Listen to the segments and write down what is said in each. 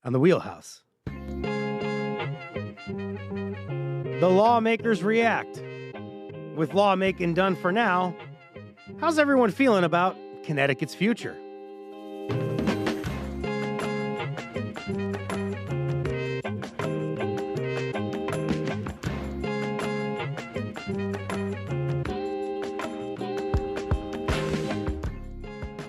on the Wheelhouse. The lawmakers react. With lawmaking done for now, how's everyone feeling about Connecticut's future?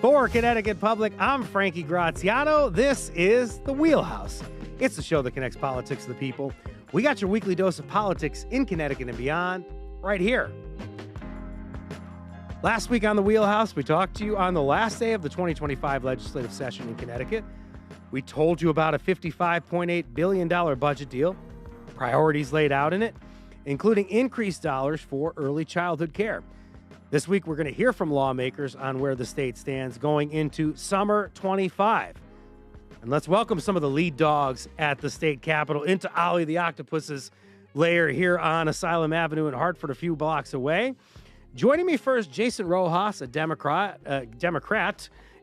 For Connecticut Public, I'm Frankie Graziano. This is The Wheelhouse. It's the show that connects politics to the people. We got your weekly dose of politics in Connecticut and beyond right here. Last week on The Wheelhouse, we talked to you on the last day of the 2025 legislative session in Connecticut. We told you about a $55.8 billion budget deal, priorities laid out in it, including increased dollars for early childhood care. This week, we're going to hear from lawmakers on where the state stands going into summer 25. And let's welcome some of the lead dogs at the state capitol into Ollie the Octopus's lair here on Asylum Avenue in Hartford, a few blocks away. Joining me first, Jason Rojas, a Democrat,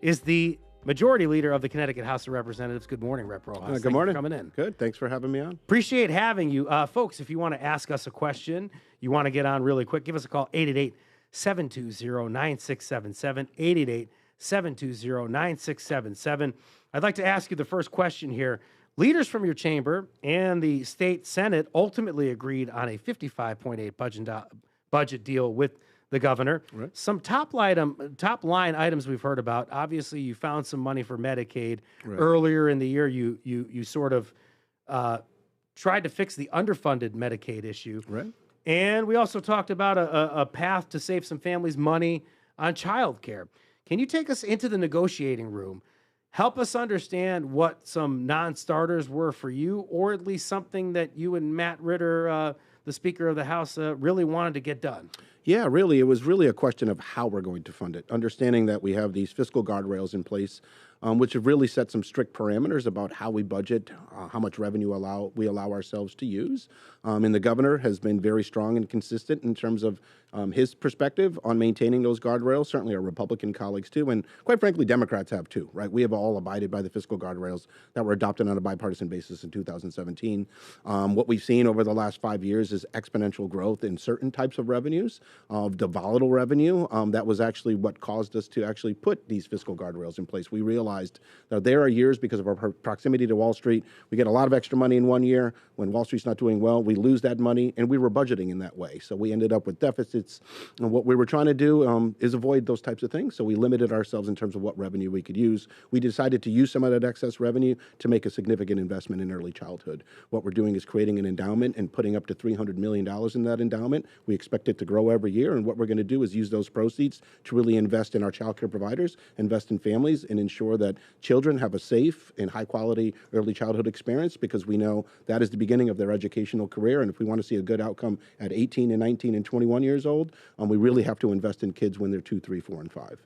is the majority leader of the Connecticut House of Representatives. Good morning, Rep. Rojas. Good morning. Thanks for coming in. Good. Thanks for having me on. Appreciate having you. Folks, if you want to ask us a question, you want to get on really quick, give us a call, 888-720-9677, 888-720-9677. I'd like to ask you the first question here. Leaders from your chamber and the state Senate ultimately agreed on a $55.8 budget deal with the governor. Right. Some top line items we've heard about. Obviously, you found some money for Medicaid. Right. Earlier in the year. You sort of tried to fix the underfunded Medicaid issue. Right. And we also talked about a path to save some families money on child care. Can you take us into the negotiating room? Help us understand what some non-starters were for you, or at least something that you and Matt Ritter, the Speaker of the House, really wanted to get done. Yeah, really, it was really a question of how we're going to fund it. Understanding that we have these fiscal guardrails in place, which have really set some strict parameters about how we budget, how much revenue we allow ourselves to use. And the governor has been very strong and consistent in terms of his perspective on maintaining those guardrails. Certainly our Republican colleagues too, and quite frankly, Democrats have too, right? We have all abided by the fiscal guardrails that were adopted on a bipartisan basis in 2017. What we've seen over the last 5 years is exponential growth in certain types of revenues, of the volatile revenue. That was actually what caused us to actually put these fiscal guardrails in place. We realized that there are years, because of our proximity to Wall Street, we get a lot of extra money in 1 year. When Wall Street's not doing well, we lose that money, and we were budgeting in that way. So we ended up with deficits. And what we were trying to do is avoid those types of things. So we limited ourselves in terms of what revenue we could use. We decided to use some of that excess revenue to make a significant investment in early childhood. What we're doing is creating an endowment and putting up to $300 million in that endowment. We expect it to grow every year. And what we're going to do is use those proceeds to really invest in our child care providers, invest in families, and ensure that children have a safe and high quality early childhood experience, because we know that is the beginning of their educational career. And if we want to see a good outcome at 18 and 19 and 21 years old, we really have to invest in kids when they're 2, 3, 4, and 5.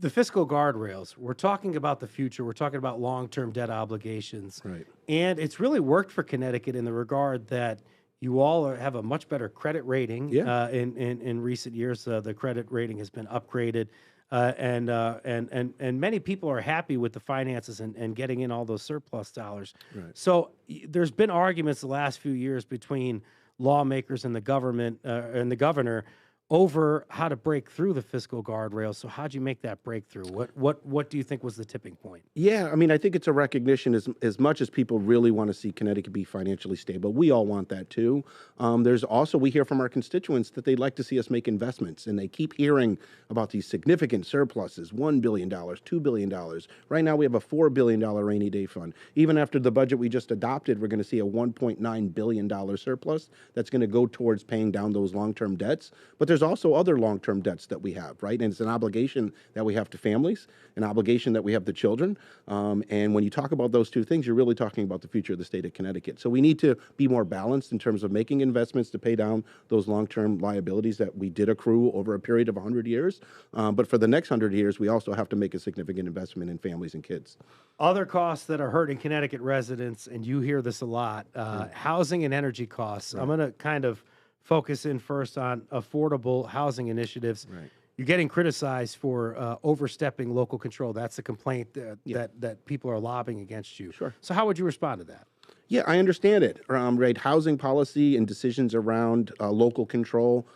The fiscal guardrails, we're talking about the future. We're talking about long-term debt obligations. Right. And it's really worked for Connecticut in the regard that you all have a much better credit rating. Yeah. In recent years. The credit rating has been upgraded. And many people are happy with the finances and getting in all those surplus dollars. Right. So there's been arguments the last few years between lawmakers and the government and the governor over how to break through the fiscal guardrails. So how'd you make that breakthrough? What do you think was the tipping point? Yeah, I mean, I think it's a recognition as much as people really want to see Connecticut be financially stable. We all want that too. There's also, we hear from our constituents that they'd like to see us make investments, and they keep hearing about these significant surpluses, $1 billion, $2 billion. Right now we have a $4 billion rainy day fund. Even after the budget we just adopted, we're going to see a $1.9 billion surplus that's going to go towards paying down those long-term debts. But there's also other long-term debts that we have, right? And it's an obligation that we have to families, an obligation that we have to children. And when you talk about those two things, you're really talking about the future of the state of Connecticut. So we need to be more balanced in terms of making investments to pay down those long-term liabilities that we did accrue over a period of 100 years. But for the next 100 years, we also have to make a significant investment in families and kids. Other costs that are hurting Connecticut residents, and you hear this a lot, housing and energy costs. Right. I'm going to kind of focus in first on affordable housing initiatives. Right. you're getting criticized for overstepping local control. That's the complaint that people are lobbying against you. Sure. So how would you respond to that? Yeah, I understand it. Right, housing policy and decisions around local control.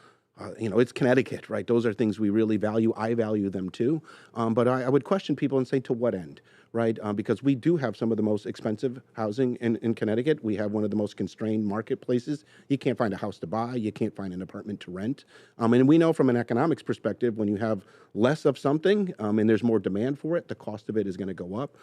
It's Connecticut, right? Those are things we really value. I value them too. But I would question people and say, to what end, right? Because we do have some of the most expensive housing in Connecticut. We have one of the most constrained marketplaces. You can't find a house to buy. You can't find an apartment to rent. And we know from an economics perspective, when you have less of something and there's more demand for it, the cost of it is going to go up.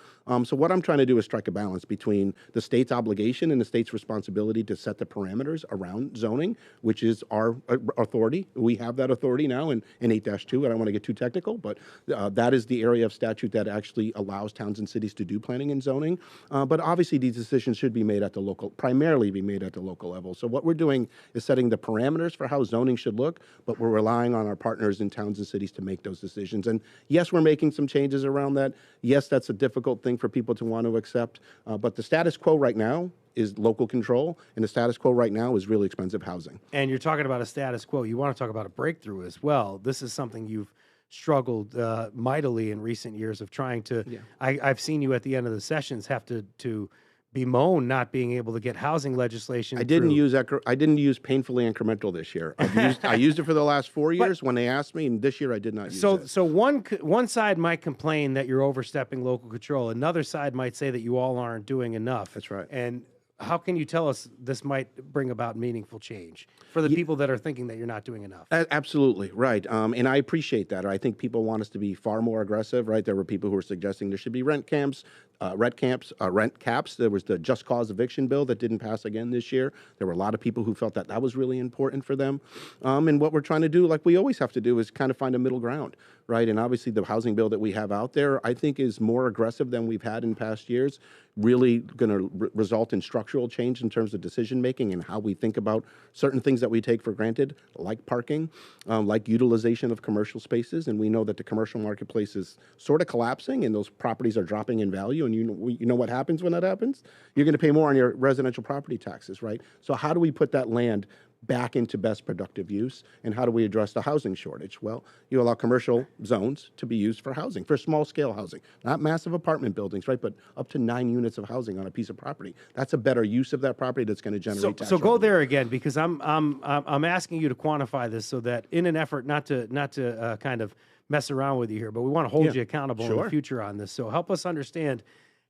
So what I'm trying to do is strike a balance between the state's obligation and the state's responsibility to set the parameters around zoning, which is our authority. We have that authority now in 8-2. I don't want to get too technical, but that is the area of statute that actually allows towns and cities to do planning and zoning. But obviously these decisions should be made at the local, primarily be made at the local level. So what we're doing is setting the parameters for how zoning should look, but we're relying on our partners in towns and cities to make those decisions. And yes, we're making some changes around that. Yes, that's a difficult thing for people to want to accept. But the status quo right now is local control, and the status quo right now is really expensive housing. And you're talking about a status quo. You want to talk about a breakthrough as well. This is something you've struggled mightily in recent years of trying to. Yeah. I've seen you at the end of the sessions have to bemoan not being able to get housing legislation. I didn't use painfully incremental this year. I used it for the last 4 years when they asked me, and this year I did not use it. So one side might complain that you're overstepping local control. Another side might say that you all aren't doing enough. That's right. And how can you tell us this might bring about meaningful change for the people that are thinking that you're not doing enough? Absolutely, right. And I appreciate that. I think people want us to be far more aggressive, right? There were people who were suggesting there should be rent caps. There was the Just Cause eviction bill that didn't pass again this year. There were a lot of people who felt that that was really important for them. And what we're trying to do, like we always have to do, is kind of find a middle ground, right? And obviously the housing bill that we have out there, I think, is more aggressive than we've had in past years, really going to result in structural change in terms of decision making and how we think about certain things that we take for granted, like parking, like utilization of commercial spaces. And we know that the commercial marketplace is sort of collapsing and those properties are dropping in value. And you know what happens when that happens? You're going to pay more on your residential property taxes, right? So how do we put that land back into best productive use, and how do we address the housing shortage? Well, you allow commercial zones to be used for housing, for small scale housing, not massive apartment buildings, right? But up to 9 units of housing on a piece of property. That's a better use of that property that's going to generate tax So go revenue. there again, because I'm asking you to quantify this so that in an effort not to kind of mess around with you here, but we want to hold you accountable in the future on this. So help us understand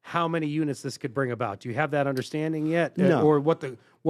how many units this could bring about. Do you have that understanding yet? No. Or what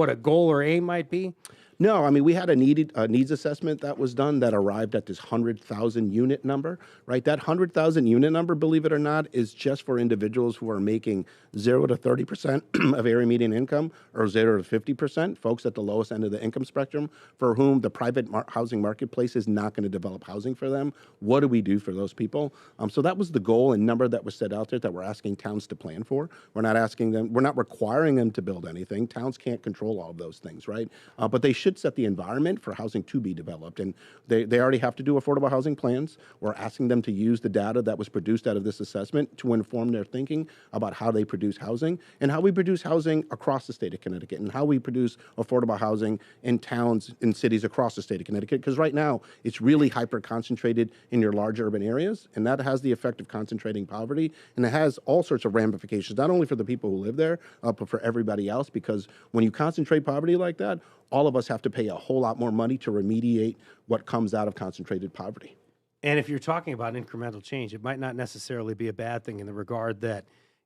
a goal or aim might be? No, I mean, we had a needs assessment that was done that arrived at this 100,000 unit number, right? That 100,000 unit number, believe it or not, is just for individuals who are making 0 to 30% of area median income or 0 to 50%, folks at the lowest end of the income spectrum for whom the private housing marketplace is not going to develop housing for them. What do we do for those people? So that was the goal and number that was set out there that we're asking towns to plan for. We're not requiring them to build anything. Towns can't control all of those things, right? But they should set the environment for housing to be developed. And they already have to do affordable housing plans. We're asking them to use the data that was produced out of this assessment to inform their thinking about how they produce housing and how we produce housing across the state of Connecticut and how we produce affordable housing in towns and cities across the state of Connecticut. Because right now, it's really hyper-concentrated in your large urban areas, and that has the effect of concentrating poverty. And it has all sorts of ramifications, not only for the people who live there, but for everybody else. Because when you concentrate poverty like that, all of us have to pay a whole lot more money to remediate what comes out of concentrated poverty. And if you're talking about incremental change, it might not necessarily be a bad thing in the regard that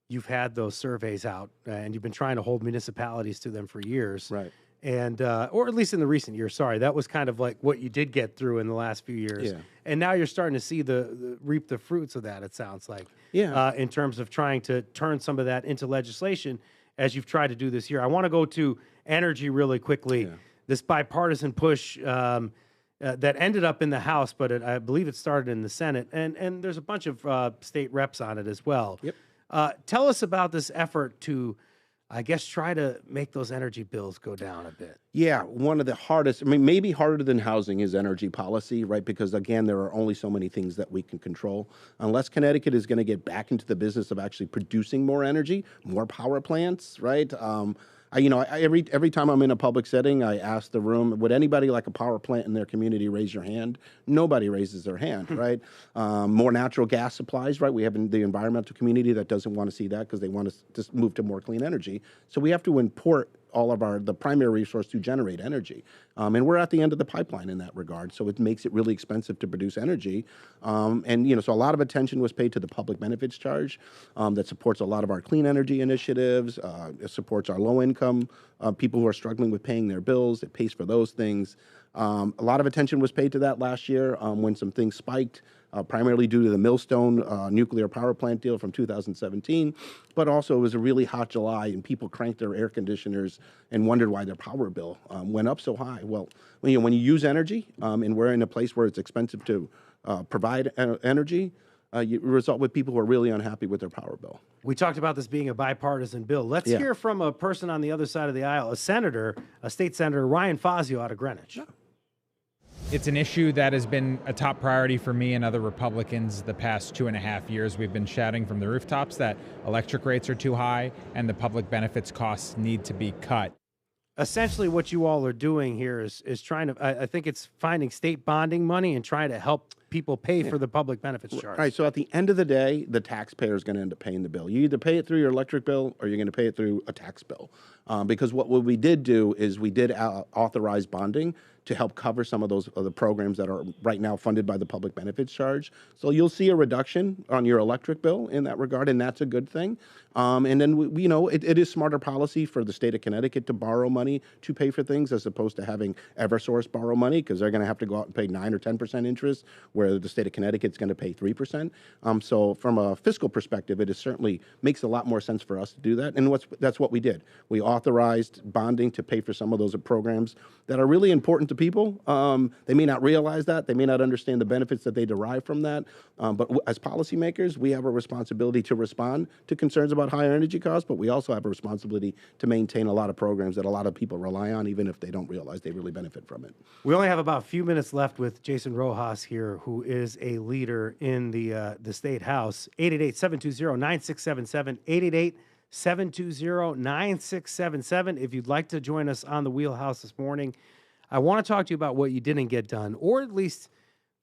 you've had those surveys out and you've been trying to hold municipalities to them for years. Right. And, or at least in the recent years, sorry, that was kind of like what you did get through in the last few years. Yeah. And now you're starting to see reap the fruits of that, it sounds like. Yeah. In terms of trying to turn some of that into legislation as you've tried to do this year. I want to go to energy really quickly. Yeah. This bipartisan push that ended up in the House, but I believe it started in the Senate, and there's a bunch of state reps on it as well. Yep. Tell us about this effort to, I guess, try to make those energy bills go down a bit. Yeah, one of the hardest, I mean, maybe harder than housing is energy policy, right? Because again, there are only so many things that we can control. Unless Connecticut is going to get back into the business of actually producing more energy, more power plants, right? every time I'm in a public setting, I ask the room, would anybody like a power plant in their community raise your hand? Nobody raises their hand, right? More natural gas supplies, right? We have the environmental community that doesn't want to see that because they want to just move to more clean energy. So we have to import all of the primary resource to generate energy. And we're at the end of the pipeline in that regard. So it makes it really expensive to produce energy. So a lot of attention was paid to the public benefits charge that supports a lot of our clean energy initiatives. It supports our low income people who are struggling with paying their bills. It pays for those things. A lot of attention was paid to that last year when some things spiked. Primarily due to the Millstone nuclear power plant deal from 2017, but also it was a really hot July and people cranked their air conditioners and wondered why their power bill went up so high. Well, when you use energy and we're in a place where it's expensive to provide energy, you result with people who are really unhappy with their power bill. We talked about this being a bipartisan bill. Let's hear from a person on the other side of the aisle, a state senator, Ryan Fazio out of Greenwich. It's an issue that has been a top priority for me and other Republicans the past 2.5 years. We've been shouting from the rooftops that electric rates are too high and the public benefits costs need to be cut. Essentially, what you all are doing here is trying to, I think it's finding state bonding money and trying to help people pay for the public benefits charge. Right. So at the end of the day, the taxpayer is going to end up paying the bill. You either pay it through your electric bill or you're going to pay it through a tax bill. Because what we did do is we did authorize bonding to help cover some of those other programs that are right now funded by the public benefits charge. So you'll see a reduction on your electric bill in that regard, and that's a good thing. And then, it is smarter policy for the state of Connecticut to borrow money to pay for things as opposed to having Eversource borrow money because they're going to have to go out and pay 9 or 10% interest, where the state of Connecticut's going to pay 3%. So from a fiscal perspective, it certainly makes a lot more sense for us to do that. And that's what we did. We authorized bonding to pay for some of those programs that are really important to people. They may not realize that. They may not understand the benefits that they derive from that. But as policymakers, we have a responsibility to respond to concerns about higher energy costs, but we also have a responsibility to maintain a lot of programs that a lot of people rely on, even if they don't realize they really benefit from it. We only have about a few minutes left with Jason Rojas here, who is a leader in the State House. 888-720-9677, 888-720-9677. If you'd like to join us on the Wheelhouse this morning, I want to talk to you about what you didn't get done, or at least,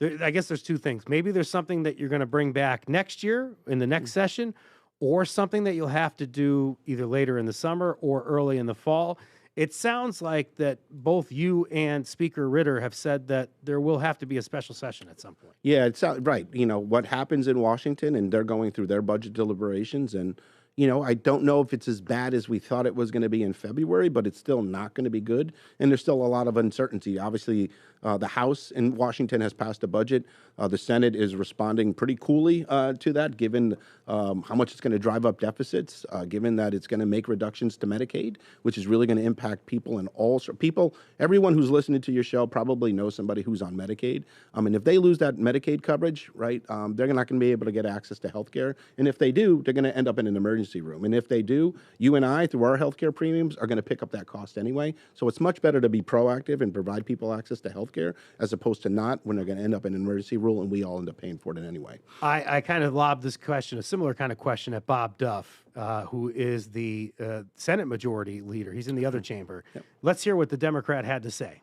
I guess there's two things. Maybe there's something that you're going to bring back next year in the next session, or something that you'll have to do either later in the summer or early in the fall. It sounds like that both you and Speaker Ritter have said that there will have to be a special session at some point. Yeah, it's right. What happens in Washington, and they're going through their budget deliberations, and I don't know if it's as bad as we thought it was going to be in February, but it's still not going to be good. And there's still a lot of uncertainty. Obviously, the House in Washington has passed a budget. The Senate is responding pretty coolly to that, given how much it's going to drive up deficits, given that it's going to make reductions to Medicaid, which is really going to impact people and people. Everyone who's listening to your show probably knows somebody who's on Medicaid. And if they lose that Medicaid coverage, right, they're not going to be able to get access to health care. And if they do, they're going to end up in an emergency room. And if they do, you and I, through our health care premiums, are going to pick up that cost anyway. So it's much better to be proactive and provide people access to health care as opposed to not, when they're going to end up in an emergency rule and we all end up paying for it anyway. I kind of lobbed this question, a similar kind of question, at Bob Duff, who is the Senate Majority Leader. He's in the other chamber. Yep. Let's hear what the Democrat had to say.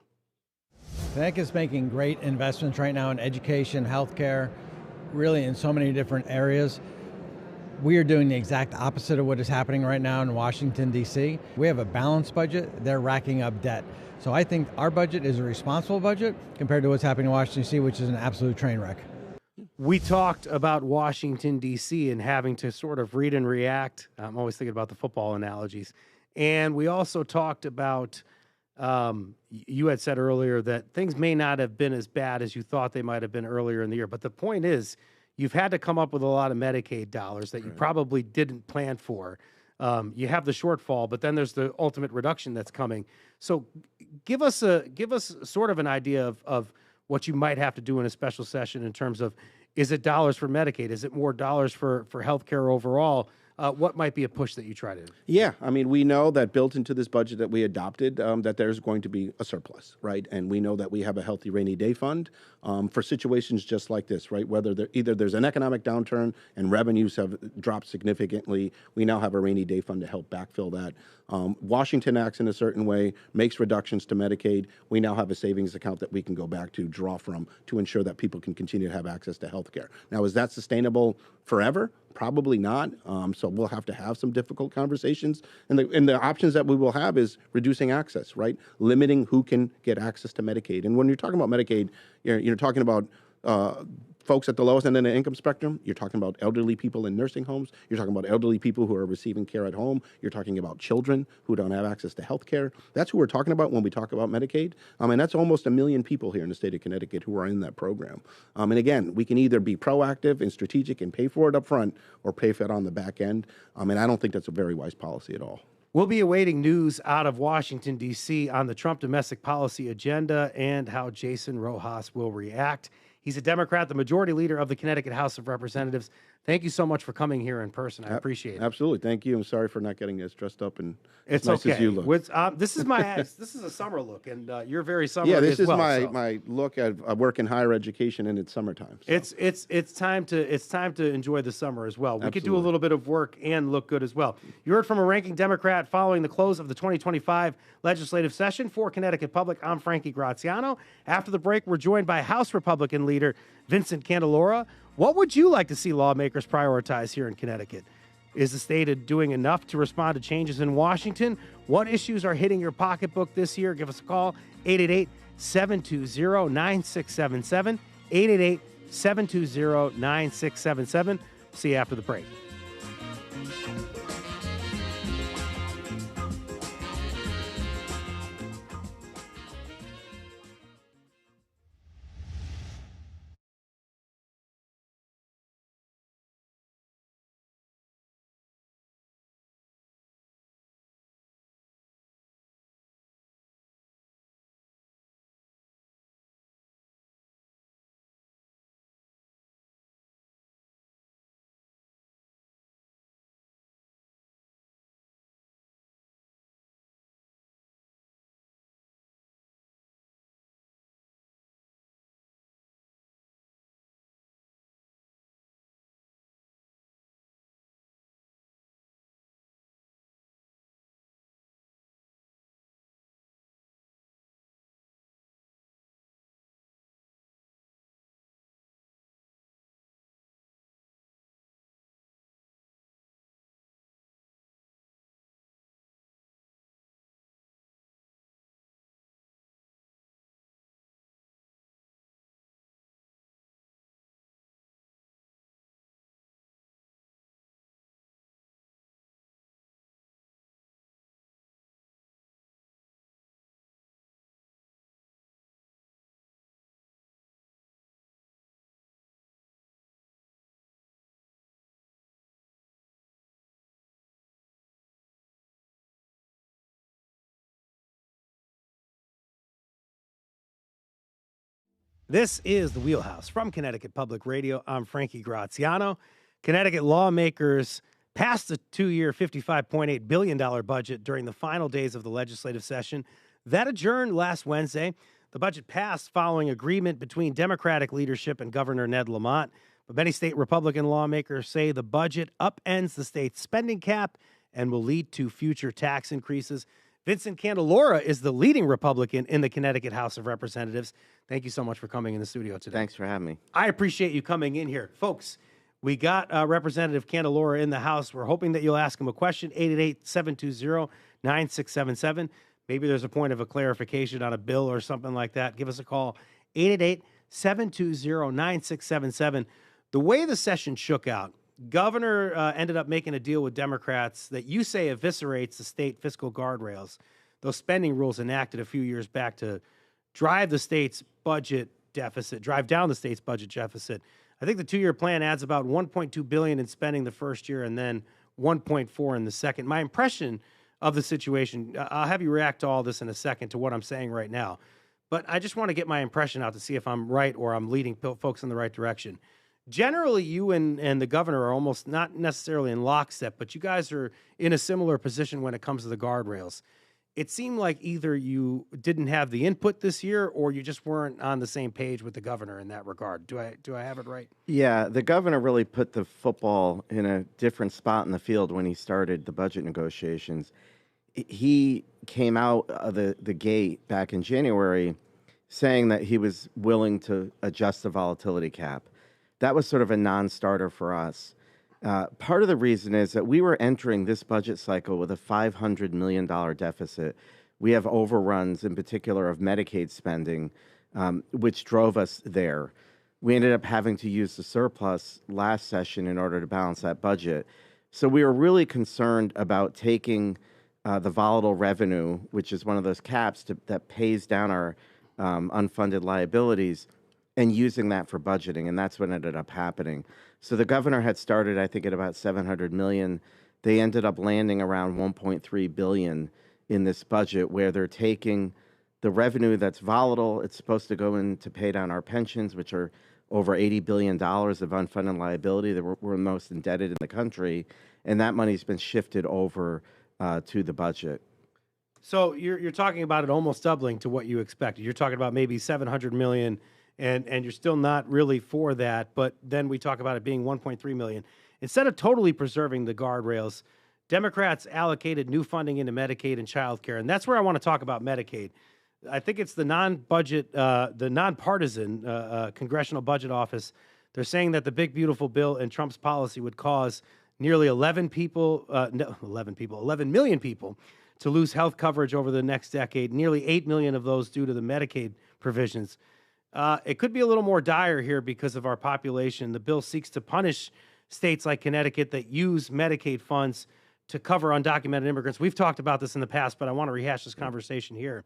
Connecticut's making great investments right now in education, healthcare, really in so many different areas. We are doing the exact opposite of what is happening right now in Washington, D.C. We have a balanced budget. They're racking up debt. So I think our budget is a responsible budget compared to what's happening in Washington, D.C., which is an absolute train wreck. We talked about Washington, D.C. and having to sort of read and react. I'm always thinking about the football analogies. And we also talked about, you had said earlier that things may not have been as bad as you thought they might have been earlier in the year. But the point is, you've had to come up with a lot of Medicaid dollars that you probably didn't plan for. You have the shortfall, but then there's the ultimate reduction that's coming. So give us sort of an idea of what you might have to do in a special session in terms of, is it dollars for Medicaid? Is it more dollars for healthcare overall? what might be a push that you try to? Yeah, I mean, we know that built into this budget that we adopted, that there's going to be a surplus, right? And we know that we have a healthy rainy day fund for situations just like this, right? Whether either there's an economic downturn and revenues have dropped significantly, we now have a rainy day fund to help backfill that. Washington acts in a certain way, makes reductions to Medicaid. We now have a savings account that we can go back to, draw from, to ensure that people can continue to have access to health care. Now, is that sustainable forever? Probably not. So we'll have to have some difficult conversations. And the options that we will have is reducing access, right? Limiting who can get access to Medicaid. And when you're talking about Medicaid, you're talking about folks at the lowest end of the income spectrum. You're talking about elderly people in nursing homes. You're talking about elderly people who are receiving care at home. You're talking about children who don't have access to health care. That's who we're talking about when we talk about Medicaid. And that's almost 1 million people here in the state of Connecticut who are in that program. And again, we can either be proactive and strategic and pay for it up front or pay for it on the back end. And I don't think that's a very wise policy at all. We'll be awaiting news out of Washington, D.C. on the Trump domestic policy agenda and how Jason Rojas will react. He's a Democrat, the majority leader of the Connecticut House of Representatives. Thank you so much for coming here in person. I appreciate it. Absolutely. Thank you. I'm sorry for not getting as dressed up and it's as nice okay. as you look. This is this is a summer look, and you're very summery Yeah, this as is well, my look at work in higher education, and it's summertime. So. It's time to enjoy the summer as well. We could do a Absolutely. little bit of work and look good as well. You heard from a ranking Democrat following the close of the 2025 legislative session for Connecticut Public. I'm Frankie Graziano. After the break, we're joined by House Republican leader Vincent Candelora. What would you like to see lawmakers prioritize here in Connecticut? Is the state doing enough to respond to changes in Washington? What issues are hitting your pocketbook this year? Give us a call, 888-720-9677, 888-720-9677. See you after the break. This is The Wheelhouse from Connecticut Public Radio. I'm Frankie Graziano. Connecticut lawmakers passed the 2-year, $55.8 billion budget during the final days of the legislative session. That adjourned last Wednesday. The budget passed following agreement between Democratic leadership and Governor Ned Lamont. But many state Republican lawmakers say the budget upends the state's spending cap and will lead to future tax increases. Vincent Candelora is the leading Republican in the Connecticut House of Representatives. Thank you so much for coming in the studio today. Thanks for having me. I appreciate you coming in here. Folks, we got Representative Candelora in the House. We're hoping that you'll ask him a question, 888-720-9677. Maybe there's a point of a clarification on a bill or something like that. Give us a call, 888-720-9677. The way the session shook out, Governor ended up making a deal with Democrats that you say eviscerates the state fiscal guardrails, those spending rules enacted a few years back to drive the state's budget deficit, drive down the state's budget deficit. I think the 2-year plan adds about $1.2 billion in spending the first year and then $1.4 in the second. My impression of the situation, I'll have you react to all this in a second to what I'm saying right now, but I just want to get my impression out to see if I'm right or I'm leading folks in the right direction. generally you and the governor are almost not necessarily in lockstep, but you guys are in a similar position when it comes to the guardrails. It seemed like either you didn't have the input this year or you just weren't on the same page with the governor in that regard. Do I have it right? Yeah, the governor really put the football in a different spot in the field when he started the budget negotiations. He came out of the gate back in January saying that he was willing to adjust the volatility cap. That was sort of a non-starter for us. Part of the reason is that we were entering this budget cycle with a $500 million deficit. We have overruns, in particular, of Medicaid spending, which drove us there. We ended up having to use the surplus last session in order to balance that budget. So we were really concerned about taking the volatile revenue, which is one of those caps that pays down our unfunded liabilities, and using that for budgeting, and that's what ended up happening. So the governor had started, I think, at about $700 million. They ended up landing around $1.3 billion in this budget, where they're taking the revenue that's volatile. It's supposed to go in to pay down our pensions, which are over $80 billion of unfunded liability that we're most indebted in the country, and that money's been shifted over to the budget. So you're talking about it almost doubling to what you expected. You're talking about maybe $700 million. And you're still not really for that, but then we talk about it being $1.3 million. Instead of totally preserving the guardrails, Democrats allocated new funding into Medicaid and child care, and that's where I want to talk about Medicaid. I think it's the nonpartisan Congressional Budget Office. They're saying that the big, beautiful bill and Trump's policy would cause nearly 11 million people to lose health coverage over the next decade, nearly 8 million of those due to the Medicaid provisions. It could be a little more dire here because of our population. The bill seeks to punish states like Connecticut that use Medicaid funds to cover undocumented immigrants. We've talked about this in the past, but I want to rehash this conversation here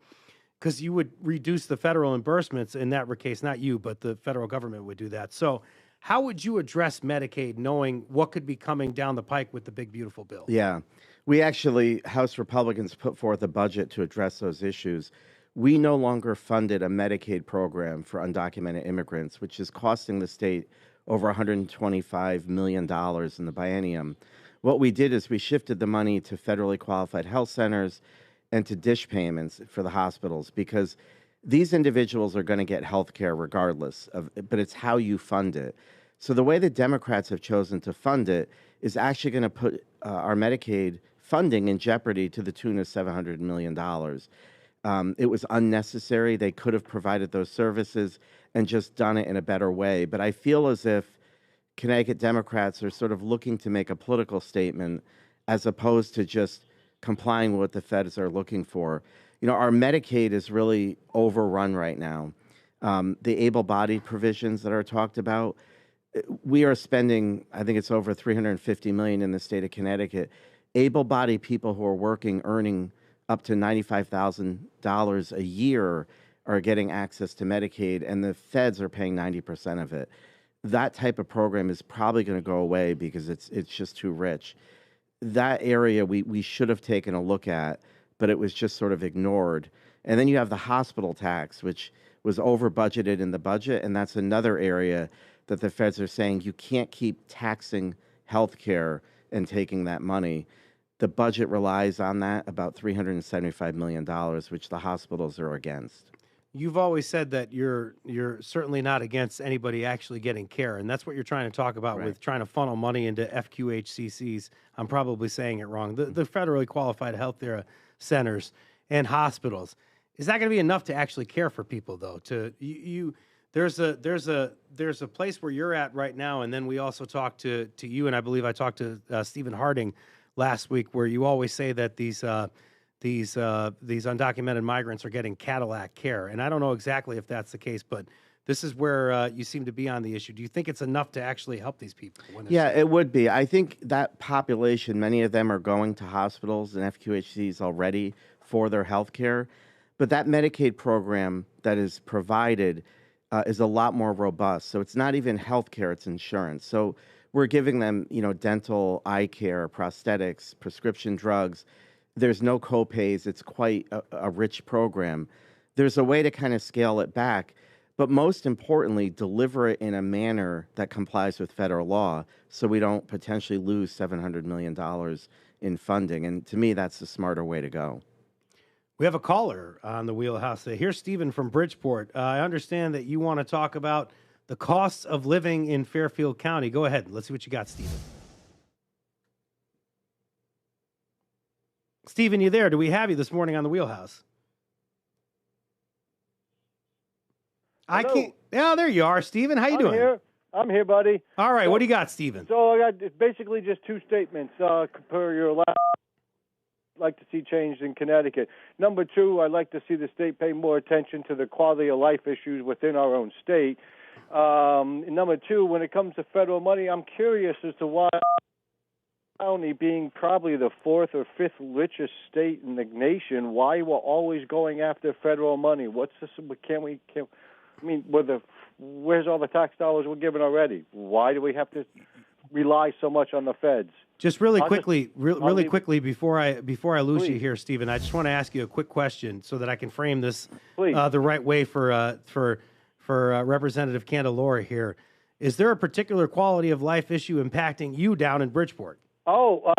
because you would reduce the federal reimbursements in that case. Not you, but the federal government would do that. So how would you address Medicaid knowing what could be coming down the pike with the big, beautiful bill? Yeah. We actually, House Republicans put forth a budget to address those issues. We no longer funded a Medicaid program for undocumented immigrants, which is costing the state over $125 million in the biennium. What we did is we shifted the money to federally qualified health centers and to dish payments for the hospitals, because these individuals are going to get health care regardless but it's how you fund it. So the way the Democrats have chosen to fund it is actually going to put our Medicaid funding in jeopardy to the tune of $700 million. It was unnecessary. They could have provided those services and just done it in a better way. But I feel as if Connecticut Democrats are sort of looking to make a political statement as opposed to just complying with what the feds are looking for. You know, our Medicaid is really overrun right now. The able-bodied provisions that are talked about, we are spending, I think it's over $350 million in the state of Connecticut. Able-bodied people who are working, earning up to $95,000 a year are getting access to Medicaid, and the feds are paying 90% of it. That type of program is probably going to go away because it's just too rich. That area we should have taken a look at, but it was just sort of ignored. And then you have the hospital tax, which was over budgeted in the budget, and that's another area that the feds are saying you can't keep taxing healthcare and taking that money. The budget relies on that, about $375 million, which the hospitals are against. You've always said that you're certainly not against anybody actually getting care, and that's what you're trying to talk about with trying to funnel money into FQHCCs. I'm probably saying it wrong. The federally qualified health care centers and hospitals. Is that going to be enough to actually care for people, though? There's a place where you're at right now, and then we also talked to you, and I believe I talked to Stephen Harding last week, where you always say that these undocumented migrants are getting Cadillac care, and I don't know exactly if that's the case, but this is where you seem to be on the issue. Do you think it's enough to actually help these people? Yeah, it would be. I think that population, many of them are going to hospitals and FQHCs already for their health care, but that Medicaid program that is provided is a lot more robust. So it's not even health care, it's insurance. So we're giving them, dental, eye care, prosthetics, prescription drugs. There's no copays. It's quite a rich program. There's a way to kind of scale it back, but most importantly, deliver it in a manner that complies with federal law so we don't potentially lose $700 million in funding. And to me, that's the smarter way to go. We have a caller on the wheelhouse today. Here's Stephen from Bridgeport. I understand that you want to talk about the costs of living in Fairfield County. Go ahead. Let's see what you got, Stephen. Stephen, you there? Do we have you this morning on the wheelhouse? Hello. I can't. Yeah, there you are, Stephen. How you doing? I'm here, buddy. All right. What do you got, Stephen? So I got basically just two statements. Per your last, I'd like to see change in Connecticut. Number two, I'd like to see the state pay more attention to the quality of life issues within our own state. Number two, when it comes to federal money, I'm curious as to why county, being probably the fourth or fifth richest state in the nation, why we're always going after federal money. What's this? Where's all the tax dollars we're giving already? Why do we have to rely so much on the feds? Just really quickly, before I lose Please. you here, Stephen, I just want to ask you a quick question so that I can frame this Please. the right way for Representative Candelora here. Is there a particular quality of life issue impacting you down in Bridgeport? Yeah,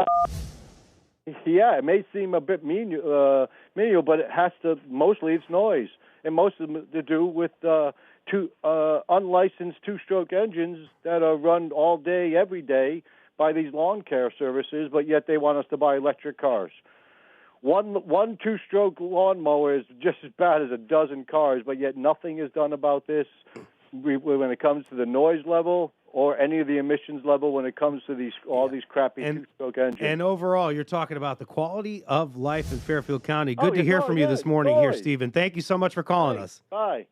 it may seem a bit menial, but it has to. Mostly, it's noise, and most of them to do with two unlicensed two-stroke engines that are run all day, every day by these lawn care services. But yet they want us to buy electric cars. One two-stroke lawnmower is just as bad as a dozen cars, but yet nothing is done about this when it comes to the noise level or any of the emissions level when it comes to these crappy two-stroke engines. And overall, you're talking about the quality of life in Fairfield County. Good to hear from you this morning here, Stephen. Thank you so much for calling us. Bye.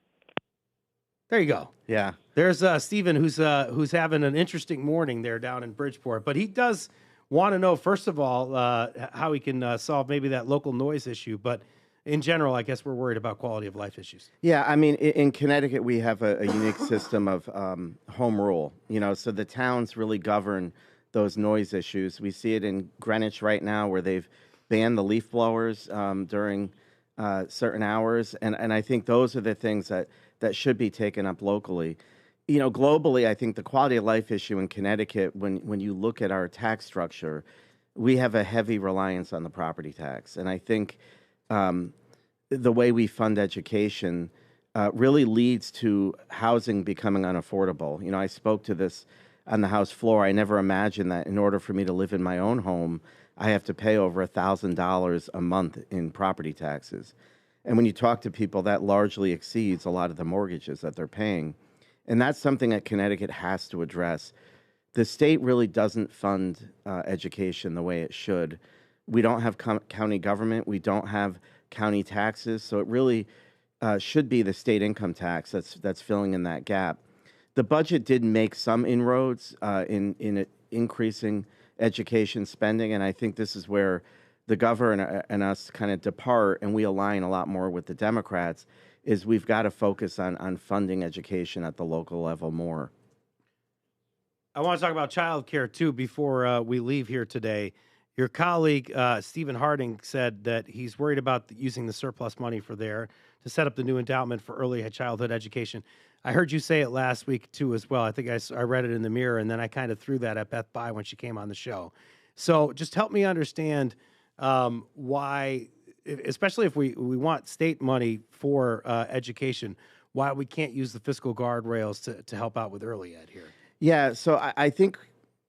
There you go. Yeah. There's Stephen who's having an interesting morning there down in Bridgeport. But he does want to know, first of all, how he can solve maybe that local noise issue. But in general, I guess we're worried about quality of life issues. Yeah, I mean, in Connecticut, we have a unique system of home rule. So the towns really govern those noise issues. We see it in Greenwich right now, where they've banned the leaf blowers during certain hours, and I think those are the things that should be taken up locally. Globally, I think the quality of life issue in Connecticut, when you look at our tax structure, we have a heavy reliance on the property tax, and I think the way we fund education really leads to housing becoming unaffordable. I spoke to this on the House floor. I never imagined that in order for me to live in my own home, I have to pay over $1,000 a month in property taxes. And when you talk to people, that largely exceeds a lot of the mortgages that they're paying. And that's something that Connecticut has to address. The state really doesn't fund education the way it should. We don't have county government. We don't have county taxes. So it really should be the state income tax that's filling in that gap. The budget did make some inroads in increasing education spending, and I think this is where the governor and us kind of depart, and we align a lot more with the Democrats, is we've got to focus on funding education at the local level more. I want to talk about child care, too, before we leave here today. Your colleague, Stephen Harding, said that he's worried about using the surplus money to set up the new endowment for early childhood education. I heard you say it last week, too, as well. I think I read it in the Mirror, and then I kind of threw that at Beth By when she came on the show. So just help me understand why, especially if we want state money for education, why we can't use the fiscal guardrails to help out with early ed here. Yeah, so I think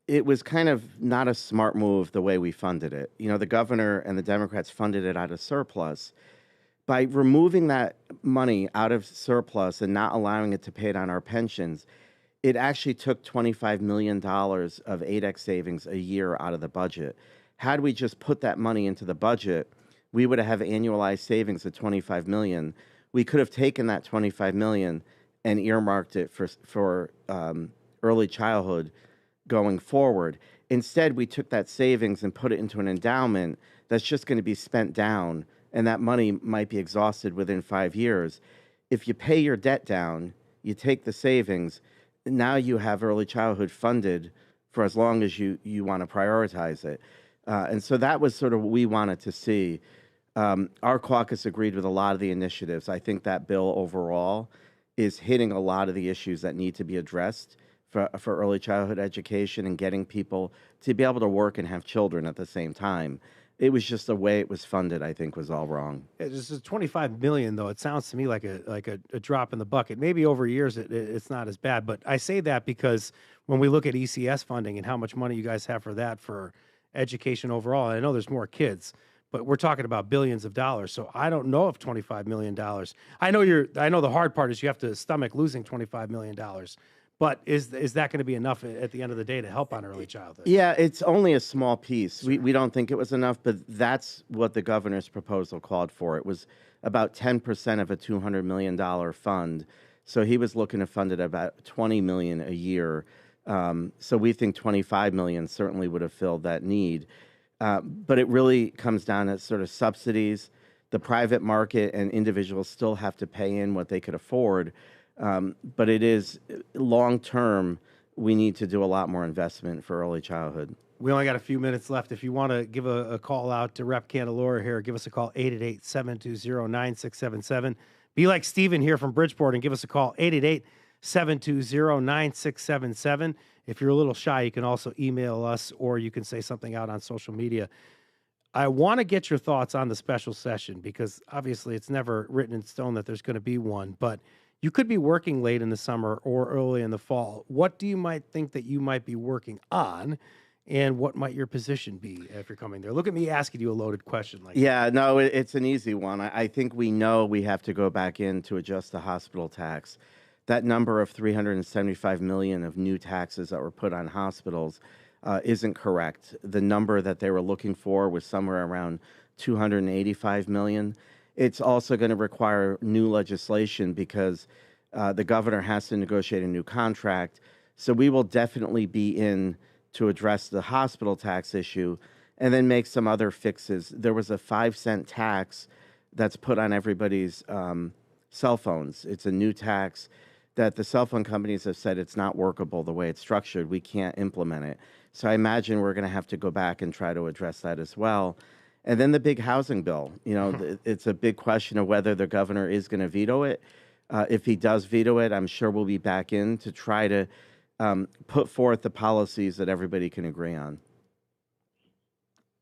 it was kind of not a smart move the way we funded it. The governor and the Democrats funded it out of surplus. By removing that money out of surplus and not allowing it to pay it on our pensions, it actually took $25 million of ADEC savings a year out of the budget. Had we just put that money into the budget, we would have annualized savings of $25 million. We could have taken that $25 million and earmarked it for early childhood going forward. Instead, we took that savings and put it into an endowment that's just going to be spent down, and that money might be exhausted within 5 years. If you pay your debt down, you take the savings, now you have early childhood funded for as long as you want to prioritize it. And so that was sort of what we wanted to see. Our caucus agreed with a lot of the initiatives. I think that bill overall is hitting a lot of the issues that need to be addressed for early childhood education and getting people to be able to work and have children at the same time. It was just the way it was funded, I think, was all wrong. This is 25 million, though. It sounds to me like a drop in the bucket. Maybe over years it's not as bad, but I say that because when we look at ECS funding and how much money you guys have for that for education overall, I know there's more kids, but we're talking about billions of dollars. So I don't know if $25 million. I know the hard part is you have to stomach losing $25 million. But is that going to be enough at the end of the day to help on early childhood? Yeah, it's only a small piece. We don't think it was enough, but that's what the governor's proposal called for. It was about 10% of a $200 million fund. So he was looking to fund it about $20 million a year. So we think $25 million certainly would have filled that need. But it really comes down to sort of subsidies. The private market and individuals still have to pay in what they could afford. But it is long term, we need to do a lot more investment for early childhood. We only got a few minutes left. If you want to give a call out to Rep. Candelora here, give us a call, 888-720-9677. Be like Steven here from Bridgeport and give us a call, 888-720-9677. If you're a little shy, you can also email us or you can say something out on social media. I want to get your thoughts on the special session because obviously it's never written in stone that there's going to be one, but you could be working late in the summer or early in the fall. What do you might think that you might be working on, and what might your position be if you're coming there? Look at me asking you a loaded question like Yeah, no, it's an easy one. I think we know we have to go back in to adjust the hospital tax. That number of $375 million of new taxes that were put on hospitals isn't correct. The number that they were looking for was somewhere around $285 million. It's also going to require new legislation because the governor has to negotiate a new contract. So we will definitely be in to address the hospital tax issue and then make some other fixes. There was a 5-cent tax that's put on everybody's cell phones. It's a new tax that the cell phone companies have said it's not workable the way it's structured. We can't implement it. So I imagine we're going to have to go back and try to address that as well. And then the big housing bill, it's a big question of whether the governor is going to veto it. If he does veto it, I'm sure we'll be back in to try to put forth the policies that everybody can agree on.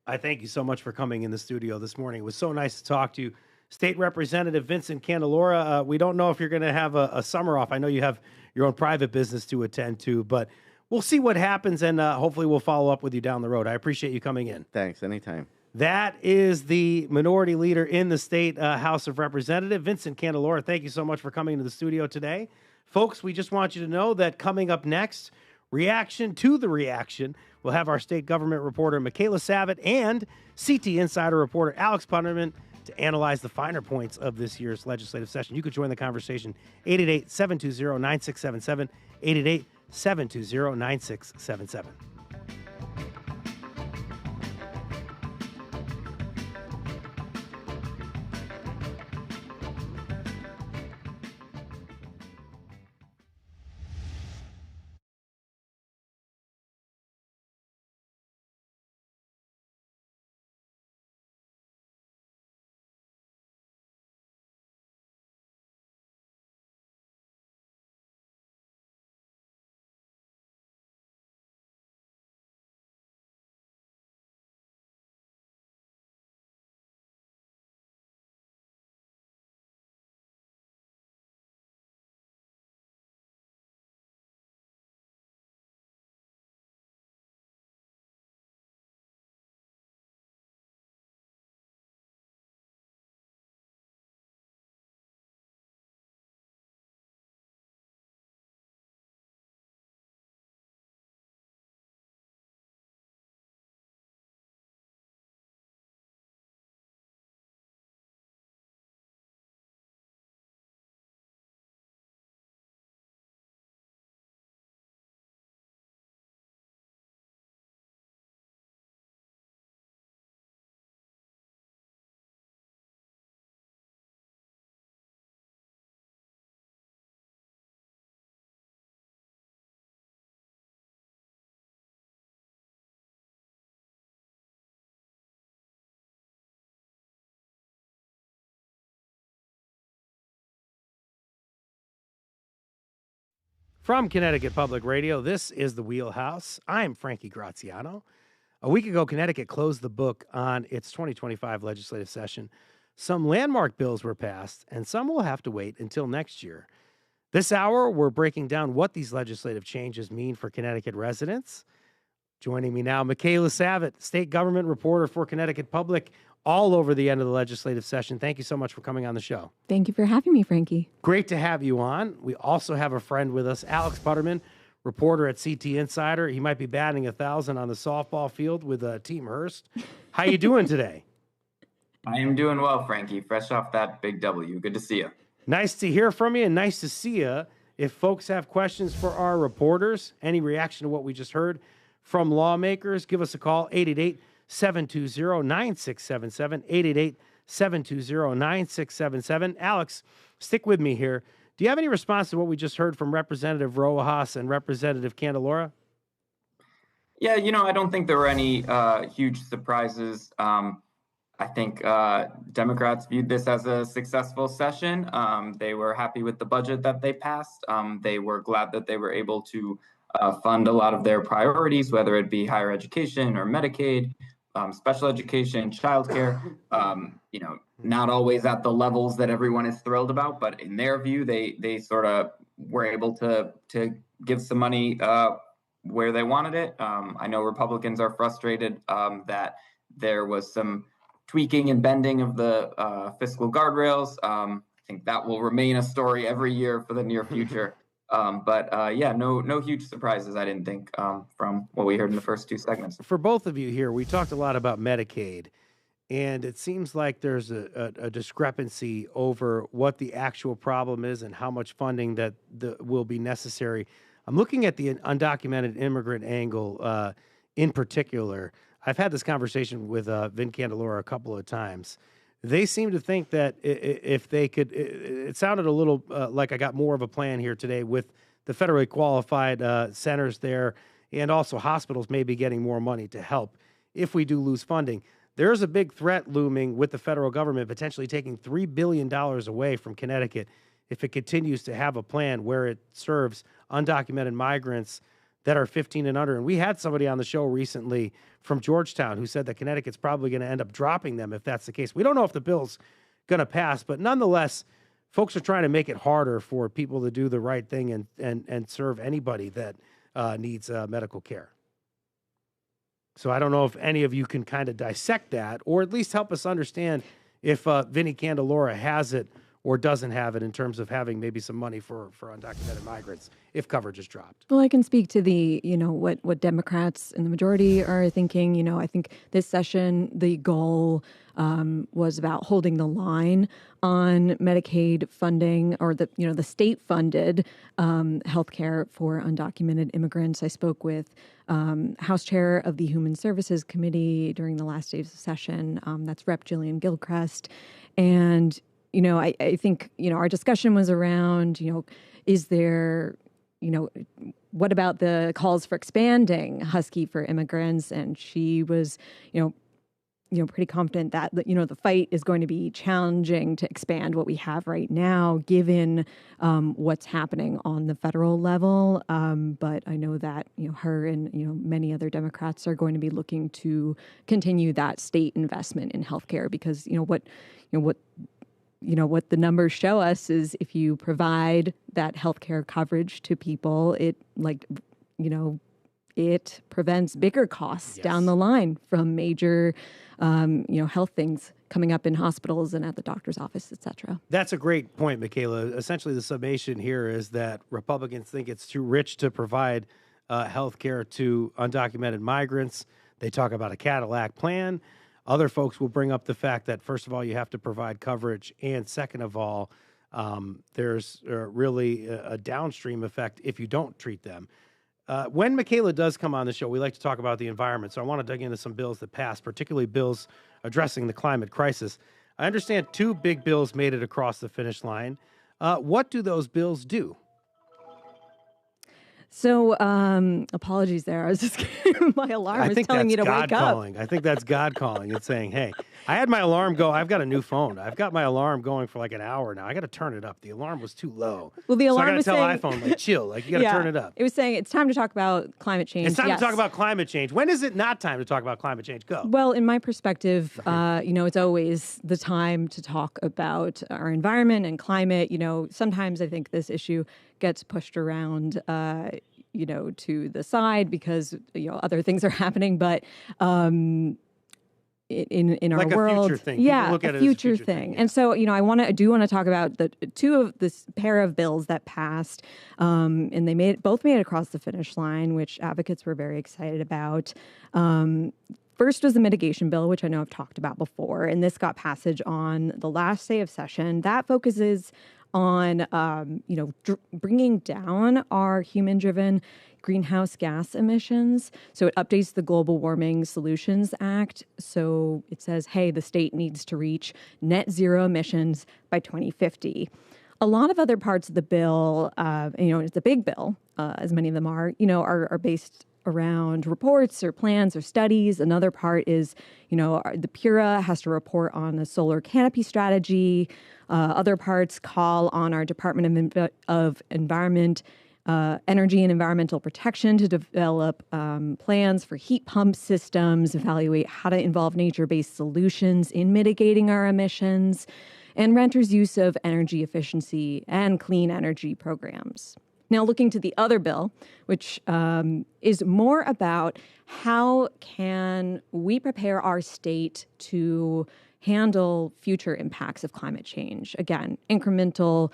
I thank you so much for coming in the studio this morning. It was so nice to talk to you. State Representative Vincent Candelora, we don't know if you're going to have a summer off. I know you have your own private business to attend to, but we'll see what happens, and hopefully we'll follow up with you down the road. I appreciate you coming in. Thanks. Anytime. That is the minority leader in the state House of Representatives, Vincent Candelora. Thank you so much for coming to the studio today. Folks, we just want you to know that coming up next, reaction to the reaction, we'll have our state government reporter, Michaela Savitt, and CT Insider reporter, Alex Punderman, to analyze the finer points of this year's legislative session. You could join the conversation, 888-720-9677, 888-720-9677. From Connecticut Public Radio, this is The Wheelhouse. I'm Frankie Graziano. A week ago, Connecticut closed the book on its 2025 legislative session. Some landmark bills were passed, and some will have to wait until next year. This hour, we're breaking down what these legislative changes mean for Connecticut residents. Joining me now, Michaela Savitt, state government reporter for Connecticut Public, all over the end of the legislative session. Thank you so much for coming on the show. Thank you for having me, Frankie. Great to have you on. We also have a friend with us, Alex Putterman, reporter at CT Insider. He might be batting 1,000 on the softball field with Team Hearst. How you doing today? I am doing well, Frankie. Fresh off that big W. Good to see you. Nice to hear from you and nice to see you. If folks have questions for our reporters, any reaction to what we just heard from lawmakers, give us a call, 888-720-9677, 888-720-9677. Alex, stick with me here. Do you have any response to what we just heard from Representative Rojas and Representative Candelora? Yeah, I don't think there were any huge surprises. I think Democrats viewed this as a successful session. They were happy with the budget that they passed. They were glad that they were able to fund a lot of their priorities, whether it be higher education or Medicaid, special education, childcare. Not always at the levels that everyone is thrilled about, but in their view, they sort of were able to give some money where they wanted it. I know Republicans are frustrated that there was some tweaking and bending of the fiscal guardrails. I think that will remain a story every year for the near future. No huge surprises, I didn't think, from what we heard in the first two segments. For both of you here, we talked a lot about Medicaid, and it seems like there's a discrepancy over what the actual problem is and how much funding that will be necessary. I'm looking at the undocumented immigrant angle in particular. I've had this conversation with Vin Candelora a couple of times. They seem to think that if they could, it sounded a little like I got more of a plan here today with the federally qualified centers there and also hospitals maybe getting more money to help if we do lose funding. There's a big threat looming with the federal government potentially taking $3 billion away from Connecticut if it continues to have a plan where it serves undocumented migrants that are 15 and under. And we had somebody on the show recently from Georgetown who said that Connecticut's probably going to end up dropping them if that's the case. We don't know if the bill's going to pass, but nonetheless, folks are trying to make it harder for people to do the right thing and serve anybody that needs medical care. So I don't know if any of you can kind of dissect that or at least help us understand if Vinnie Candelora has it or doesn't have it in terms of having maybe some money for undocumented migrants if coverage is dropped. Well, I can speak to the, what Democrats in the majority are thinking. I think this session, the goal was about holding the line on Medicaid funding or the state-funded healthcare for undocumented immigrants. I spoke with House Chair of the Human Services Committee during the last days of session. That's Rep. Jillian Gilchrist. And I think, our discussion was around, is there, what about the calls for expanding Husky for immigrants? And she was, pretty confident that, the fight is going to be challenging to expand what we have right now, given what's happening on the federal level. But I know that, her and, many other Democrats are going to be looking to continue that state investment in healthcare because, what the numbers show us is if you provide that healthcare coverage to people, it prevents bigger costs down the line from major, health things coming up in hospitals and at the doctor's office, et cetera. That's a great point, Michaela. Essentially, the summation here is that Republicans think it's too rich to provide health care to undocumented migrants. They talk about a Cadillac plan. Other folks will bring up the fact that, first of all, you have to provide coverage, and second of all, there's really a downstream effect if you don't treat them. When Michaela does come on the show, we like to talk about the environment, so I want to dig into some bills that passed, particularly bills addressing the climate crisis. I understand two big bills made it across the finish line. What do those bills do? So, apologies there. I was just my alarm was telling me to God wake calling. I think that's God calling and saying, "Hey, I had my alarm go. I've got a new phone. I've got my alarm going for like an hour now. I got to turn it up. The alarm was too low. Well, the alarm so I was got to tell saying, iPhone like chill. Like you got to turn it up. It was saying it's time to talk about climate change. It's time Yes. to talk about climate change. When is it not time to talk about climate change? Go. Well, in my perspective, it's always the time to talk about our environment and climate. Sometimes I think this issue gets pushed around, to the side because, other things are happening. But in our like world, a future thing. People look at it as a future thing. yeah. And so, I do want to talk about the two of this pair of bills that passed, and they both made it across the finish line, which advocates were very excited about. First was the mitigation bill, which I know I've talked about before, and this got passage on the last day of session. That focuses on, bringing down our human-driven greenhouse gas emissions. So it updates the Global Warming Solutions Act. So it says, hey, the state needs to reach net zero emissions by 2050. A lot of other parts of the bill, it's a big bill, as many of them are based around reports or plans or studies. Another part is, the PURA has to report on a solar canopy strategy. Other parts call on our Department of Environment, Energy and Environmental Protection to develop plans for heat pump systems, evaluate how to involve nature-based solutions in mitigating our emissions, and renters' use of energy efficiency and clean energy programs. Now, looking to the other bill, which is more about how can we prepare our state to handle future impacts of climate change. Again, incremental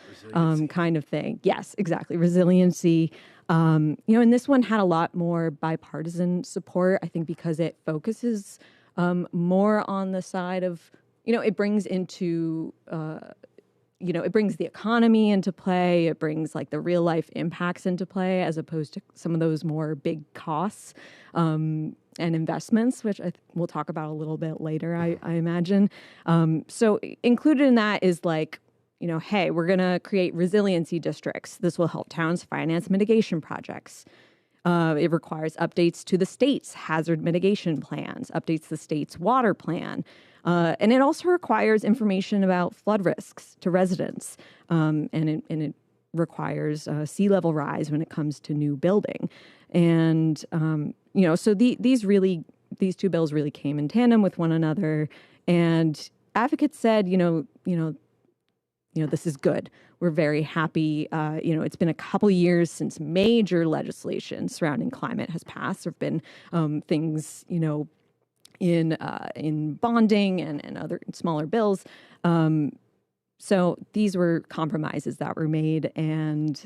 kind of thing. Yes, exactly. Resiliency. And this one had a lot more bipartisan support, I think, because it focuses more on the side of, it brings into it brings the economy into play. It brings like the real life impacts into play, as opposed to some of those more big costs and investments, which we'll talk about a little bit later, I imagine. So included in that is like, hey, we're going to create resiliency districts. This will help towns finance mitigation projects. It requires updates to the state's hazard mitigation plans, updates the state's water plan. And it also requires information about flood risks to residents. And it requires sea level rise when it comes to new building. And, so these two bills really came in tandem with one another. And advocates said, this is good. We're very happy. It's been a couple years since major legislation surrounding climate has passed. There have been things, in bonding and other smaller bills. So these were compromises that were made. And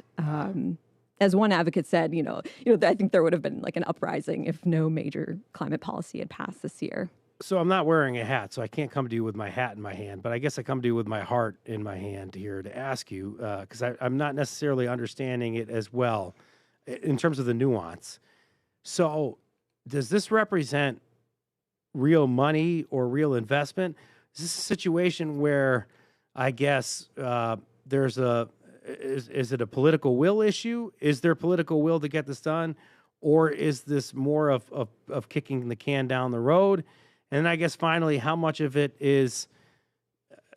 as one advocate said, I think there would have been like an uprising if no major climate policy had passed this year. So I'm not wearing a hat, so I can't come to you with my hat in my hand, but I guess I come to you with my heart in my hand here to ask you, because I'm not necessarily understanding it as well in terms of the nuance. So does this represent real money or real investment? Is this a situation where I guess is it a political will issue? Is there political will to get this done? Or is this more of kicking the can down the road? And I guess finally, how much of it is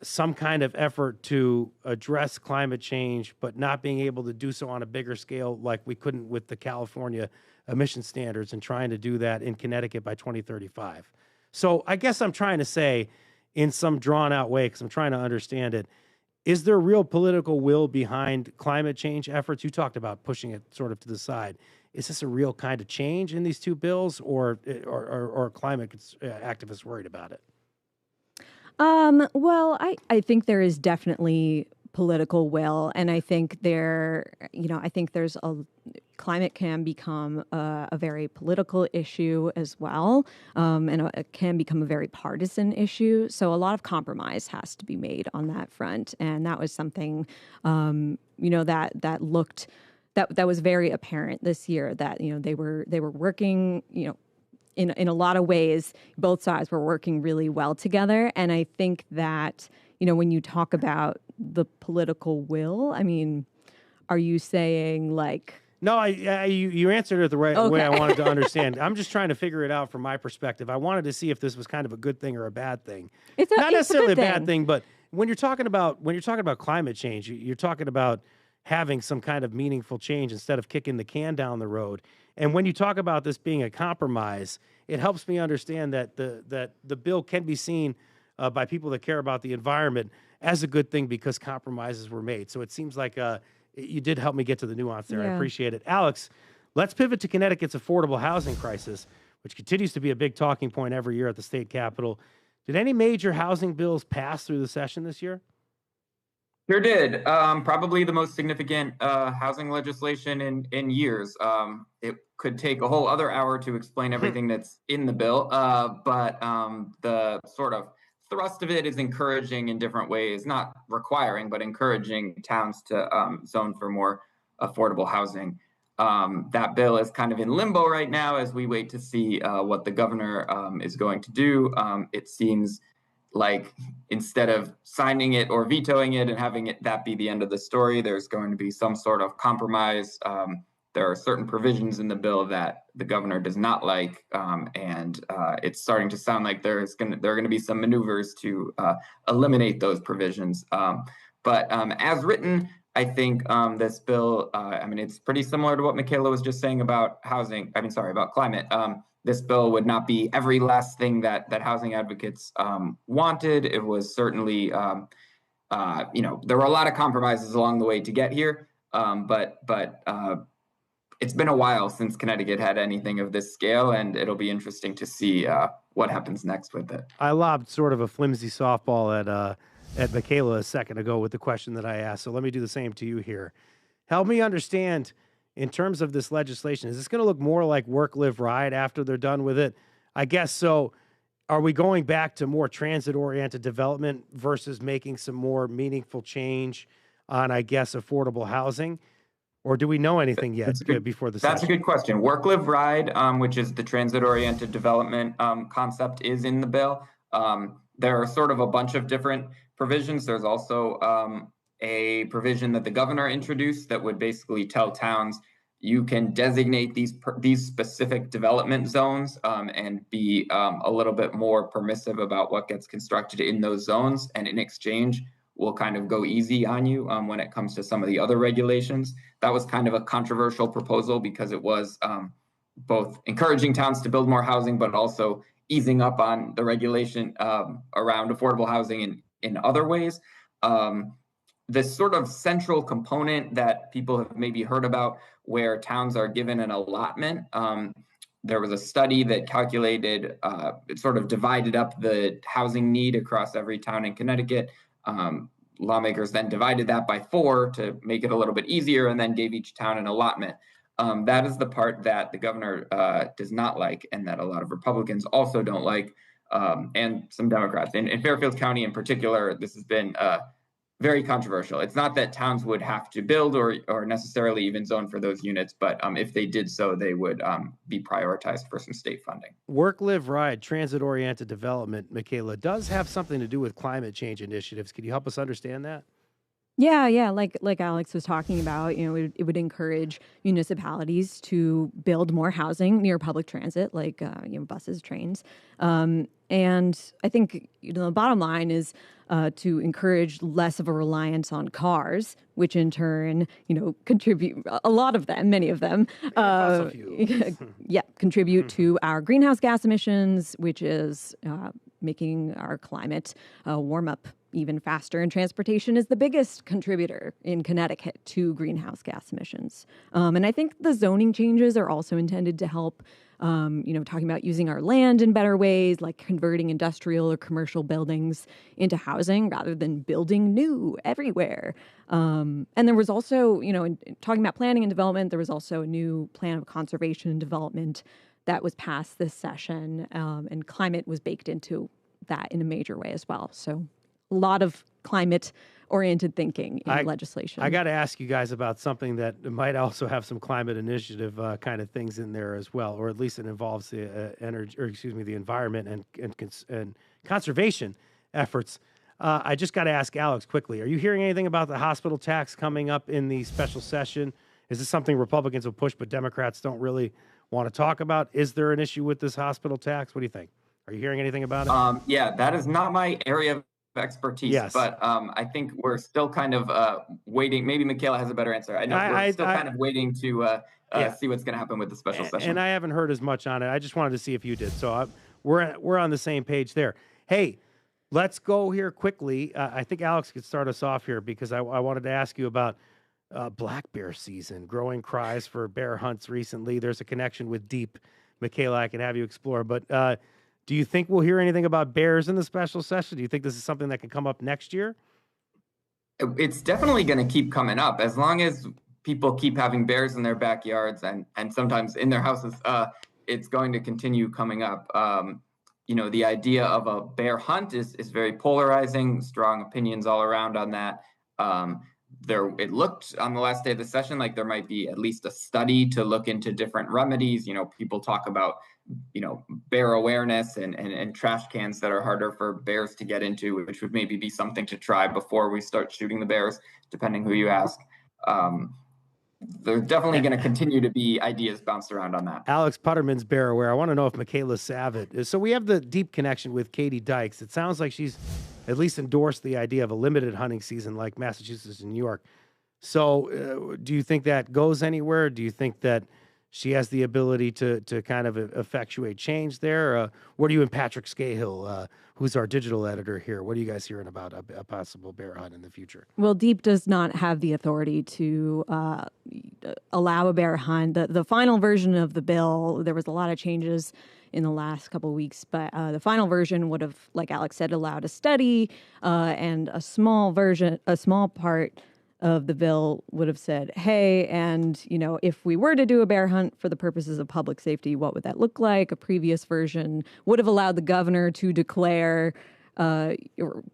some kind of effort to address climate change, but not being able to do so on a bigger scale like we couldn't with the California emission standards and trying to do that in Connecticut by 2035? So I guess I'm trying to say in some drawn out way, because I'm trying to understand it, is there real political will behind climate change efforts? You talked about pushing it sort of to the side. Is this a real kind of change in these two bills, or climate activists worried about it? Well, I think there is definitely political will, and I think climate can become a very political issue as well, and it can become a very partisan issue. So a lot of compromise has to be made on that front, and that was something that was very apparent this year, that they were working in a lot of ways. Both sides were working really well together, and I think that when you talk about the political will, I mean, are you saying like No, you answered it the right way I Okay. wanted to understand. I'm just trying to figure it out from my perspective. I wanted to see if this was kind of a good thing or a bad thing. Not necessarily a bad thing, but when you're talking about climate change, you're talking about having some kind of meaningful change instead of kicking the can down the road. And when you talk about this being a compromise, it helps me understand that the bill can be seen by people that care about the environment as a good thing because compromises were made. So it seems like you did help me get to the nuance there. I appreciate it. Alex, let's pivot to Connecticut's affordable housing crisis, which continues to be a big talking point every year at the state capitol. Did any major housing bills pass through the session this year? Sure did. Probably the most significant housing legislation in years. It could take a whole other hour to explain everything that's in the bill, but the sort of thrust of it is encouraging in different ways, not requiring, but encouraging towns to zone for more affordable housing. That bill is kind of in limbo right now as we wait to see what the governor is going to do. It seems like instead of signing it or vetoing it and having that be the end of the story, there's going to be some sort of compromise. There are certain provisions in the bill that the governor does not like, and it's starting to sound like there are going to be some maneuvers to eliminate those provisions. But as written, I think this bill, it's pretty similar to what Michaela was just saying about about climate. This bill would not be every last thing that housing advocates wanted. It was certainly, there were a lot of compromises along the way to get here, but it's been a while since Connecticut had anything of this scale, and it'll be interesting to see what happens next with it. I lobbed sort of a flimsy softball at Michaela a second ago with the question that I asked, so let me do the same to you here. Help me understand, in terms of this legislation, is this going to look more like Work, Live, Ride after they're done with it? I guess so. Are we going back to more transit-oriented development versus making some more meaningful change on, I guess, affordable housing? Or do we know anything yet before the session? That's a good question. Work, Live, Ride, which is the transit-oriented development concept, is in the bill. There are sort of a bunch of different provisions. There's also a provision that the governor introduced that would basically tell towns you can designate these specific development zones and be a little bit more permissive about what gets constructed in those zones. And in exchange, we'll kind of go easy on you when it comes to some of the other regulations. That was kind of a controversial proposal because it was both encouraging towns to build more housing, but also easing up on the regulation around affordable housing in other ways. This sort of central component that people have maybe heard about where towns are given an allotment. There was a study that calculated, it sort of divided up the housing need across every town in Connecticut. Lawmakers then divided that by 4 to make it a little bit easier and then gave each town an allotment. That is the part that the governor does not like and that a lot of Republicans also don't like, and some Democrats. In Fairfield County in particular, this has been very controversial. It's not that towns would have to build or necessarily even zone for those units, but if they did so, they would be prioritized for some state funding. Work, Live, Ride, transit-oriented development, Michaela, does have something to do with climate change initiatives. Can you help us understand that? Yeah. Like Alex was talking about, it would encourage municipalities to build more housing near public transit, like buses, trains, and I think the bottom line is to encourage less of a reliance on cars, which in turn contribute many of them, contribute to our greenhouse gas emissions, which is making our climate warm up even faster, and transportation is the biggest contributor in Connecticut to greenhouse gas emissions. And I think the zoning changes are also intended to help, talking about using our land in better ways, like converting industrial or commercial buildings into housing rather than building new everywhere. And there was also, in talking about planning and development, there was also a new plan of conservation and development that was passed this session, and climate was baked into that in a major way as well. So a lot of climate-oriented thinking in legislation. I got to ask you guys about something that might also have some climate initiative kind of things in there as well, or at least it involves the the environment and conservation efforts. I just got to ask Alex quickly: are you hearing anything about the hospital tax coming up in the special session? Is this something Republicans will push, but Democrats don't really want to talk about? Is there an issue with this hospital tax? What do you think? Are you hearing anything about it? Yeah, that is not my area of expertise, Yes. but I think we're still kind of waiting. Maybe Michaela has a better answer. I know we're still kind of waiting to see what's going to happen with the special session. And I haven't heard as much on it. I just wanted to see if you did. So we're on the same page there. Hey, let's go here quickly. I think Alex could start us off here because I wanted to ask you about black bear season, growing cries for bear hunts recently. There's a connection with Deep. Michaela, I can have you explore. But do you think we'll hear anything about bears in the special session? Do you think this is something that can come up next year? It's definitely going to keep coming up as long as people keep having bears in their backyards and sometimes in their houses. It's going to continue coming up. The idea of a bear hunt is very polarizing, strong opinions all around on that. It looked on the last day of the session like there might be at least a study to look into different remedies. People talk about, bear awareness and trash cans that are harder for bears to get into, which would maybe be something to try before we start shooting the bears, depending who you ask. There's definitely going to continue to be ideas bounced around on that. Alex Putterman's bear aware. I want to know if Michaela Savitt is. So we have the deep connection with Katie Dykes. It sounds like she's at least endorsed the idea of a limited hunting season like Massachusetts and New York. So do you think that goes anywhere? Do you think that she has the ability to kind of effectuate change there? What are you and Patrick Scahill, who's our digital editor here? What are you guys hearing about a possible bear hunt in the future? Well, Deep does not have the authority to allow a bear hunt. The final version of the bill, there was a lot of changes in the last couple of weeks, but the final version would have, like Alex said, allowed a study, and a small part of the bill would have said, hey, and, if we were to do a bear hunt for the purposes of public safety, what would that look like? A previous version would have allowed the governor to declare, or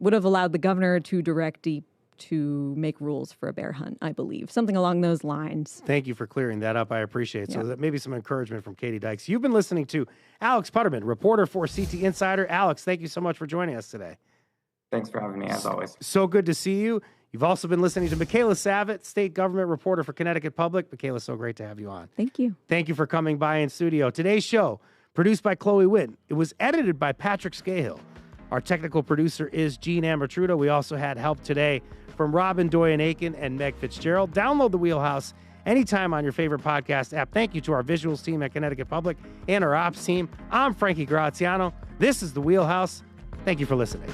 would have allowed the governor to direct Deep to make rules for a bear hunt, I believe. Something along those lines. Thank you for clearing that up. I appreciate it. Yeah. So that maybe some encouragement from Katie Dykes. You've been listening to Alex Putterman, reporter for CT Insider. Alex, thank you so much for joining us today. Thanks for having me, as always. So good to see you. You've also been listening to Michaela Savitt, state government reporter for Connecticut Public. Michaela, so great to have you on. Thank you. Thank you for coming by in studio. Today's show, produced by Chloe Witt. It was edited by Patrick Scahill. Our technical producer is Gene Amatruda. We also had help today from Robin Doyen-Aiken and Meg Fitzgerald. Download the Wheelhouse anytime on your favorite podcast app. Thank you to our visuals team at Connecticut Public and our ops team. I'm Frankie Graziano. This is the Wheelhouse. Thank you for listening.